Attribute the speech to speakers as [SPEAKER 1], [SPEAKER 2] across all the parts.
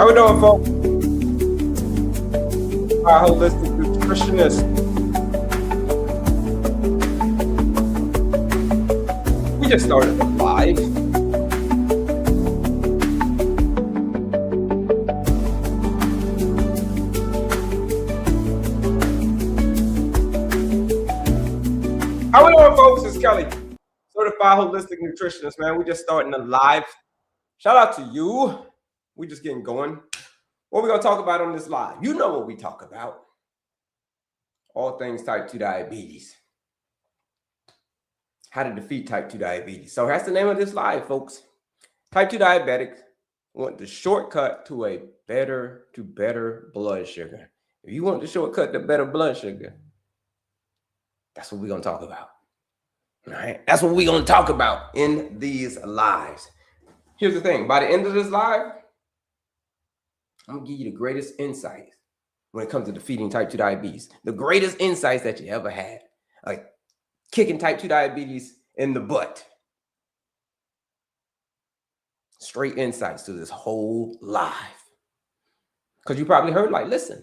[SPEAKER 1] How we doing, folks? Our holistic nutritionist. We just started the live. How we doing, folks? It's Kelley, Certified Holistic Nutritionist, man. We just starting the live. Shout out to you. We just getting going. What we gonna talk about on this live? You know what we talk about. All things type 2 diabetes. How to defeat type 2 diabetes. So that's the name of this live, folks. Type 2 diabetics want the shortcut to a better blood sugar. If you want the shortcut to better blood sugar, that's what we're gonna talk about. All right, that's what we're gonna talk about in these lives. Here's the thing: by the end of this live, I'm gonna give you the greatest insights when it comes to defeating type 2 diabetes. The greatest insights that you ever had, like kicking type 2 diabetes in the butt. Straight insights to this whole live. Because you probably heard, like, listen,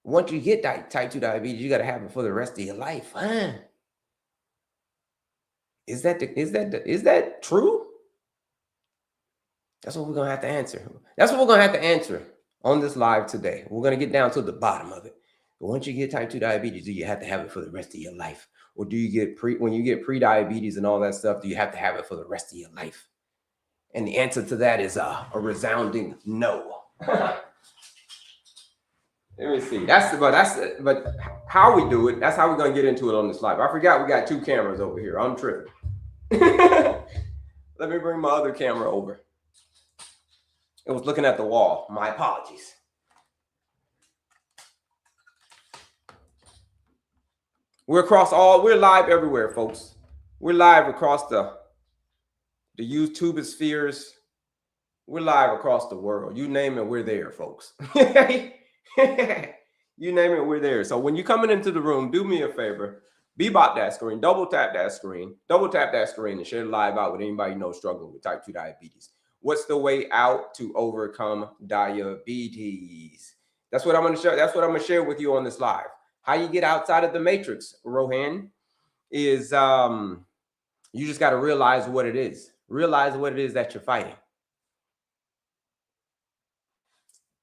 [SPEAKER 1] once you get type 2 diabetes, you got to have it for the rest of your life. Huh? Is that true? That's what we're going to have to answer. That's what we're going to have to answer on this live today. We're going to get down to the bottom of it. But once you get type 2 diabetes, do you have to have it for the rest of your life? Or do you get when you get pre-diabetes and all that stuff, do you have to have it for the rest of your life? And the answer to that is a resounding no. Let me see. But how we do it, that's how we're going to get into it on this live. I forgot we got 2 cameras over here. I'm tripping. Let me bring my other camera over. It was looking at the wall. My apologies. We're live everywhere, folks. We're live across the YouTube spheres. We're live across the world. You name it, we're there, folks. You name it, we're there. So when you're coming into the room, do me a favor. Bebop that screen, double tap that screen, and share the live out with anybody you know struggling with type 2 diabetes. What's the way out to overcome diabetes? That's what I'm going to share. That's what I'm going to share with you on this live. How you get outside of the matrix, Rohan, is you just got to realize what it is. Realize what it is that you're fighting.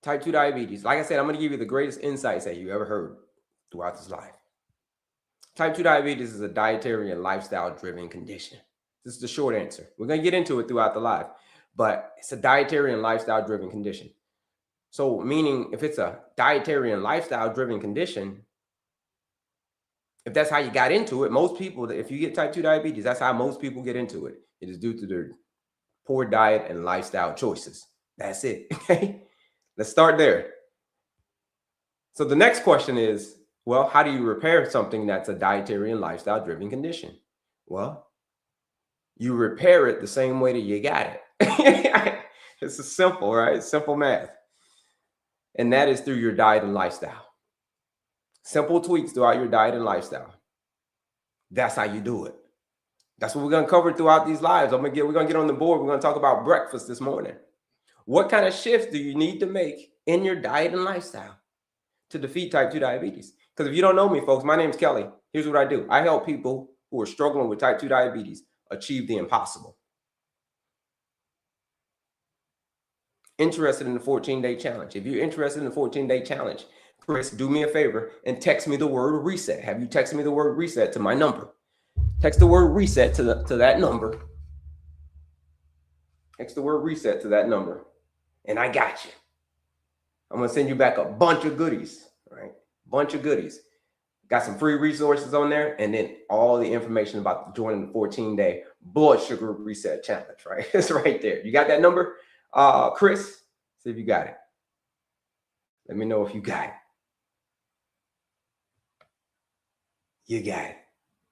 [SPEAKER 1] Type 2 diabetes. Like I said, I'm going to give you the greatest insights that you ever heard throughout this live. Type 2 diabetes is a dietary and lifestyle-driven condition. This is the short answer. We're going to get into it throughout the live, but it's a dietary and lifestyle-driven condition. So meaning if it's a dietary and lifestyle-driven condition, if that's how you got into it, most people, if you get type 2 diabetes, that's how most people get into it. It is due to their poor diet and lifestyle choices. That's it. Okay. Let's start there. So the next question is, well, how do you repair something that's a dietary and lifestyle-driven condition? Well, you repair it the same way that you got it. It's simple, right? Simple math. And that is through your diet and lifestyle. Simple tweaks throughout your diet and lifestyle. That's how you do it. That's what we're going to cover throughout these lives. We're going to get on the board. We're going to talk about breakfast this morning. What kind of shifts do you need to make in your diet and lifestyle to defeat type 2 diabetes? Because if you don't know me, folks, my name is Kelley. Here's what I do. I help people who are struggling with type 2 diabetes achieve the impossible. Interested in the 14-day challenge? If you're interested in the 14-day challenge, Chris, do me a favor and text me the word reset. Have you texted me the word reset to my number? Text the word reset to that number. Text the word reset to that number. And I got you. I'm going to send you back a bunch of goodies, right? Bunch of goodies. Got some free resources on there, and then all the information about joining the 14-day blood sugar reset challenge, right? It's right there. You got that number? Chris, see if you got it. Let me know if you got it. You got it.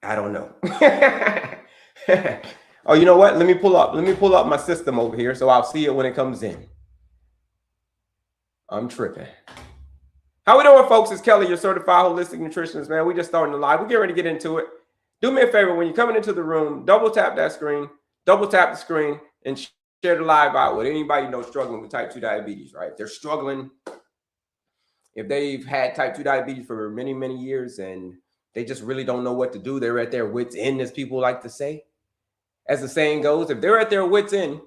[SPEAKER 1] I don't know. Oh, you know what? Let me pull up my system over here so I'll see it when it comes in. I'm tripping. How we doing, folks? It's Kelley, your certified holistic nutritionist, man. We just starting the live. We're getting ready to get into it. Do me a favor. When you're coming into the room, double tap that screen, double tap the screen, and share the live out with anybody you know struggling with type 2 diabetes, right? They're struggling. If they've had type 2 diabetes for many, many years and they just really don't know what to do, they're at their wits' end, as people like to say. As the saying goes, if they're at their wits' end,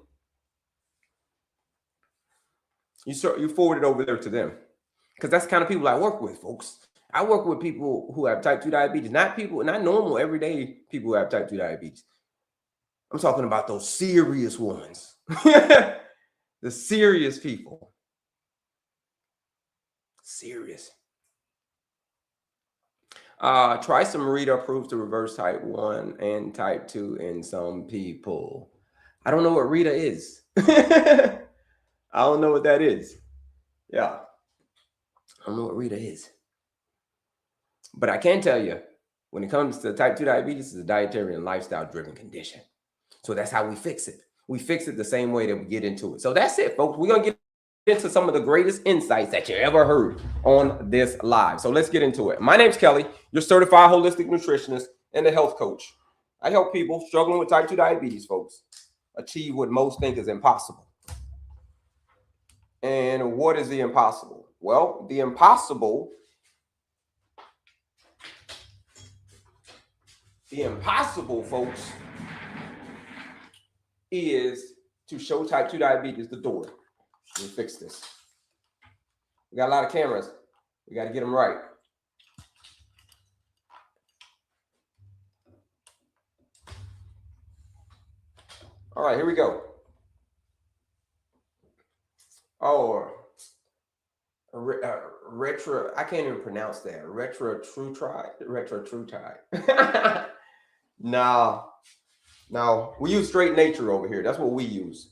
[SPEAKER 1] you forward it over there to them. Because that's the kind of people I work with, folks. I work with people who have type 2 diabetes, not normal, everyday people who have type 2 diabetes. I'm talking about those serious ones. The serious people. Serious. Try some Rita approved to reverse type 1 and type 2 in some people. I don't know what Rita is. I don't know what that is. Yeah. I don't know what Rita is. But I can tell you, when it comes to type 2 diabetes, it's a dietary and lifestyle driven condition. So that's how we fix it. We fix it the same way that we get into it. So that's it, folks. We're going to get into some of the greatest insights that you ever heard on this live. So let's get into it. My name's Kelley, your certified holistic nutritionist and a health coach. I help people struggling with type 2 diabetes, folks, achieve what most think is impossible. And what is the impossible? Well, the impossible, folks, is to show type 2 diabetes the door. We fix this. We got a lot of cameras. We got to get them right. All right, here we go. Oh, retro. I can't even pronounce that. Retrotrutide. No. We use straight nature over here. That's what we use.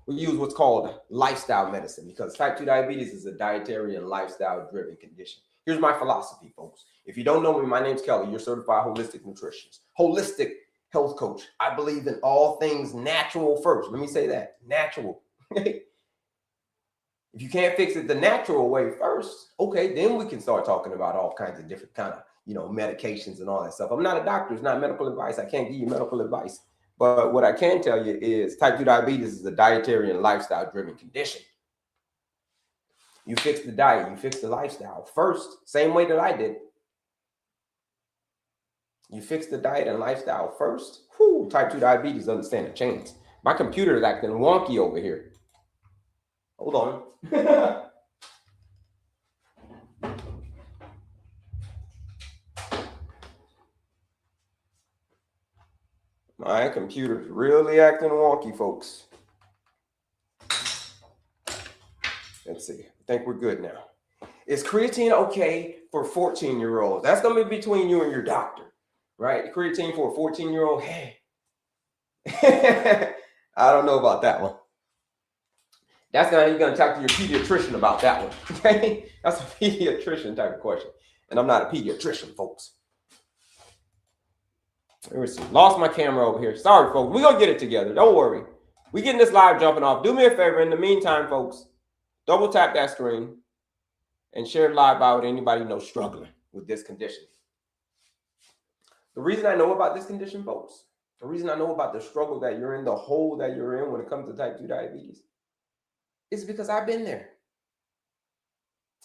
[SPEAKER 1] We use what's called lifestyle medicine because type 2 diabetes is a dietary and lifestyle driven condition. Here's my philosophy, folks. If you don't know me, my name's Kelley, your certified holistic nutritionist, holistic health coach. I believe in all things natural first. Let me say that, natural. If you can't fix it the natural way first, okay, then we can start talking about all kinds of different kind of, medications and all that stuff. I'm not a doctor. It's not medical advice. I can't give you medical advice. But what I can tell you is type 2 diabetes is a dietary and lifestyle driven condition. You fix the diet, you fix the lifestyle first, same way that I did. You fix the diet and lifestyle first, type 2 diabetes doesn't stand a chance. My computer is acting wonky over here. Hold on. My computer's really acting wonky, folks. Let's see. I think we're good now. Is creatine okay for 14-year-olds? That's going to be between you and your doctor, right? Creatine for a 14-year-old, hey. I don't know about that one. You're going to talk to your pediatrician about that one, okay? That's a pediatrician type of question. And I'm not a pediatrician, folks. Let me see. Lost my camera over here. Sorry, folks. We're going to get it together. Don't worry. We're getting this live jumping off. Do me a favor. In the meantime, folks, double tap that screen and share it live out with anybody you know struggling with this condition. The reason I know about this condition, folks, the reason I know about the struggle that you're in, the hole that you're in when it comes to type 2 diabetes, is because I've been there.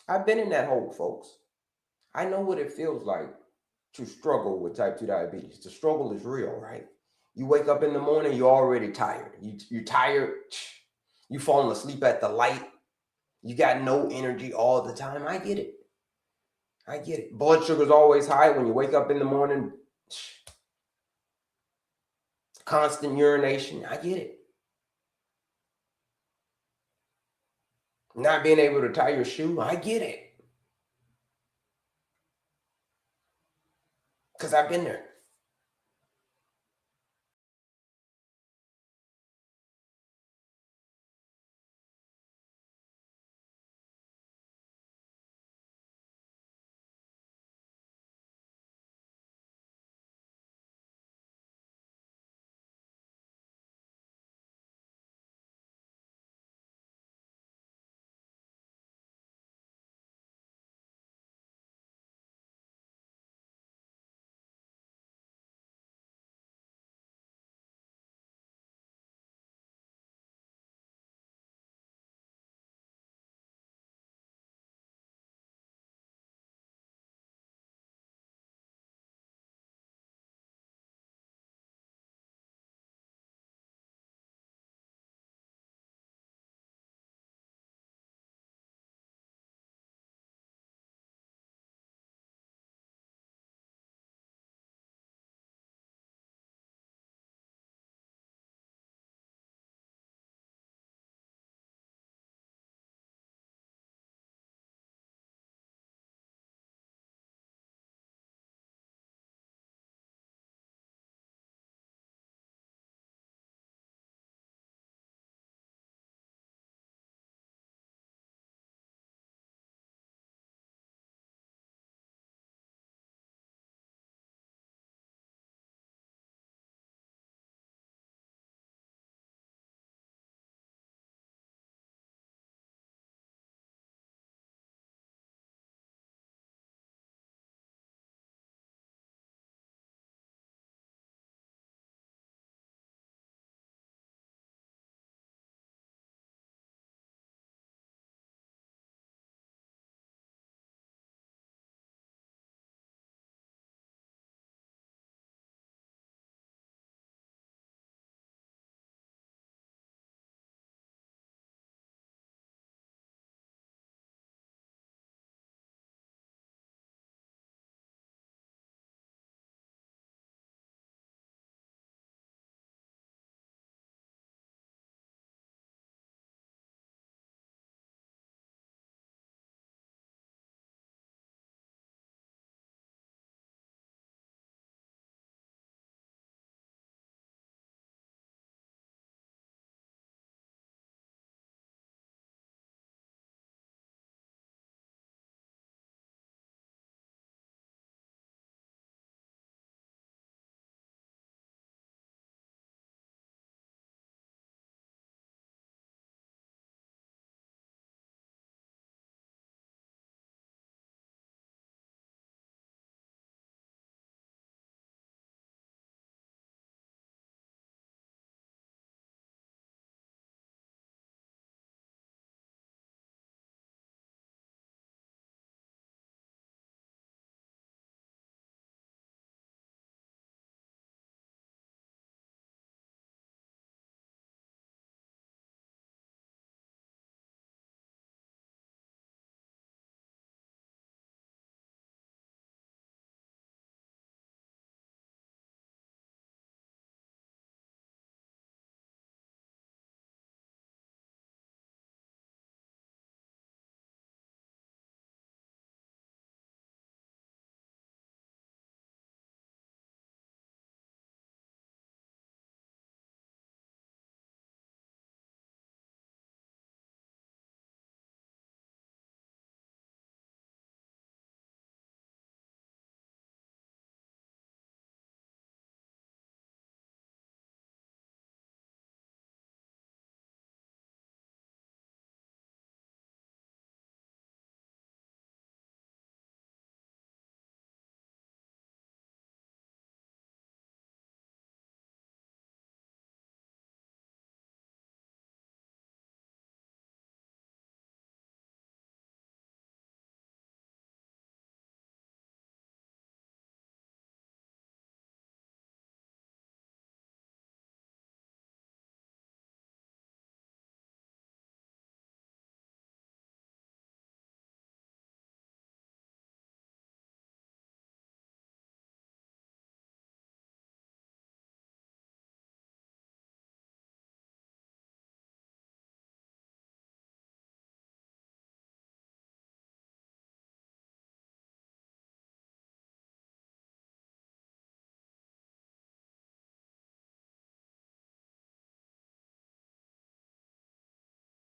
[SPEAKER 1] I've been in that hole, folks. I know what it feels like to struggle with type 2 diabetes. The struggle is real, right? You wake up in the morning, you're already tired. You're tired. You're falling asleep at the light. You got no energy all the time. I get it. Blood sugar's always high when you wake up in the morning. Constant urination. I get it. Not being able to tie your shoe. I get it. Because I've been there.